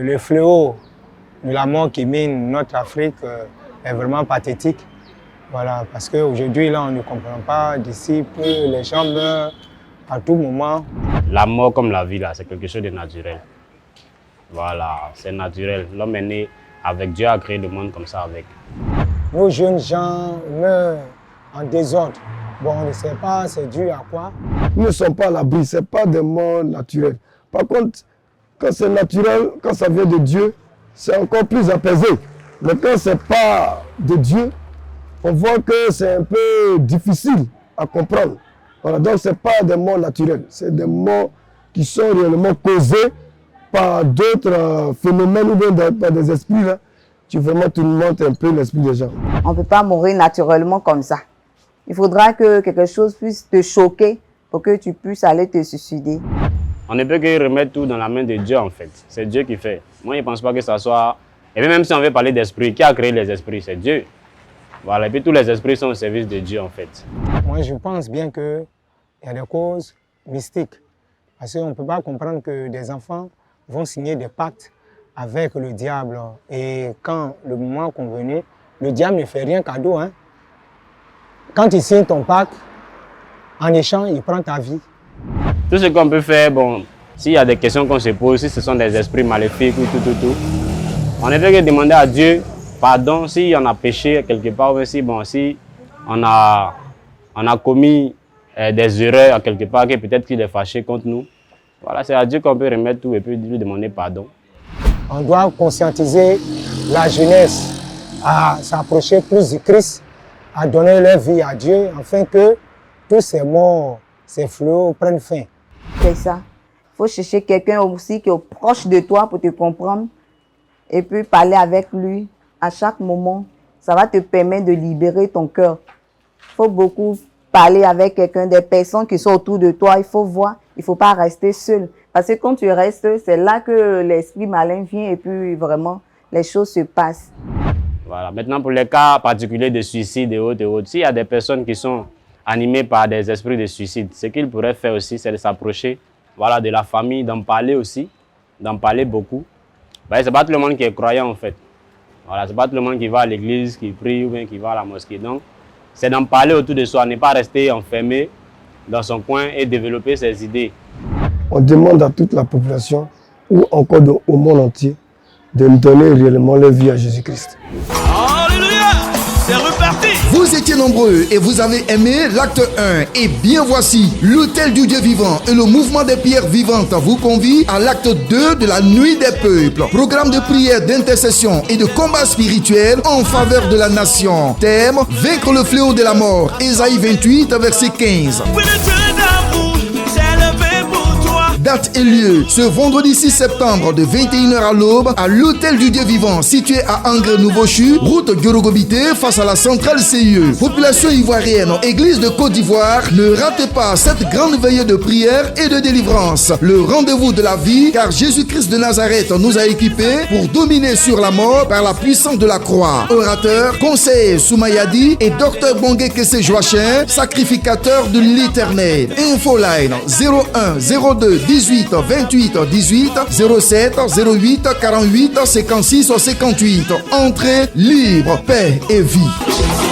Le fléau de la mort qui mine notre Afrique est vraiment pathétique. Voilà, parce qu'aujourd'hui, là, on ne comprend pas d'ici que les gens meurent à tout moment. La mort comme la vie, là, c'est quelque chose de naturel. Voilà, c'est naturel. L'homme est né avec Dieu, a créé le monde comme ça avec. Nos jeunes gens meurent en désordre. Bon, on ne sait pas c'est dû à quoi. Nous ne sommes pas à l'abri, ce n'est pas des morts naturelles. Par contre, quand c'est naturel, quand ça vient de Dieu, c'est encore plus apaisé. Mais quand ce n'est pas de Dieu, on voit que c'est un peu difficile à comprendre. Voilà, donc ce n'est pas des morts naturelles, c'est des morts qui sont réellement causés par d'autres phénomènes ou bien par des esprits là. Tu montes un peu l'esprit des gens. On ne peut pas mourir naturellement comme ça. Il faudra que quelque chose puisse te choquer pour que tu puisses aller te suicider. On ne peut que remettre tout dans la main de Dieu en fait. C'est Dieu qui fait. Moi, je ne pense pas que ça soit... Et même si on veut parler d'esprit, qui a créé les esprits? C'est Dieu. Voilà, et puis tous les esprits sont au service de Dieu en fait. Moi, je pense bien qu'il y a des causes mystiques. Parce qu'on ne peut pas comprendre que des enfants vont signer des pactes avec le diable. Et quand le moment convenu, le diable ne fait rien cadeau. Hein. Quand il signe ton pacte, en échange, il prend ta vie. Tout ce qu'on peut faire, bon, s'il y a des questions qu'on se pose, si ce sont des esprits maléfiques ou tout, on ne peut que demander à Dieu pardon si on a péché quelque part, ou si, bon, si on a commis des erreurs à quelque part, que peut-être qu'il est fâché contre nous. Voilà, c'est à Dieu qu'on peut remettre tout et puis lui demander pardon. On doit conscientiser la jeunesse à s'approcher plus du Christ, à donner leur vie à Dieu, afin que tous ces morts, ces fléaux prennent fin. C'est ça. Il faut chercher quelqu'un aussi qui est proche de toi pour te comprendre et puis parler avec lui à chaque moment. Ça va te permettre de libérer ton cœur. Il faut beaucoup parler avec quelqu'un, des personnes qui sont autour de toi. Il faut voir, il ne faut pas rester seul. Parce que quand tu restes, c'est là que l'esprit malin vient et puis vraiment, les choses se passent. Voilà. Maintenant, pour les cas particuliers de suicide et autres, s'il y a des personnes qui sont animées par des esprits de suicide, ce qu'ils pourraient faire aussi, c'est de s'approcher voilà, de la famille, d'en parler aussi, d'en parler beaucoup. Ce n'est pas tout le monde qui est croyant en fait. Voilà, ce n'est pas tout le monde qui va à l'église, qui prie ou bien qui va à la mosquée. Donc, c'est d'en parler autour de soi, ne pas rester enfermé dans son coin et développer ses idées. On demande à toute la population, ou encore au monde entier, de donner réellement leur vie à Jésus-Christ. Alléluia! C'est reparti! Vous étiez nombreux et vous avez aimé l'acte 1. Et bien voici, l'Autel du Dieu vivant et le mouvement des pierres vivantes vous convient à l'acte 2 de la nuit des peuples. Programme de prière, d'intercession et de combat spirituel en faveur de la nation. Thème, vaincre le fléau de la mort. Ésaïe 28, verset 15. Date et lieu, ce vendredi 6 septembre de 21h à l'aube à l'Autel du Dieu vivant situé à Angre Nouveau-Chu, route Gyorogobité face à la centrale CIE. Population ivoirienne, Église de Côte d'Ivoire, ne ratez pas cette grande veillée de prière et de délivrance. Le rendez-vous de la vie car Jésus-Christ de Nazareth nous a équipés pour dominer sur la mort par la puissance de la croix. Orateur, conseiller Soumayadi et Dr Bongue Kessé Joachim, sacrificateur de l'Éternel. Infoline 01 02 18 28 18 07 08 48 56 58. Entrée libre, paix et vie.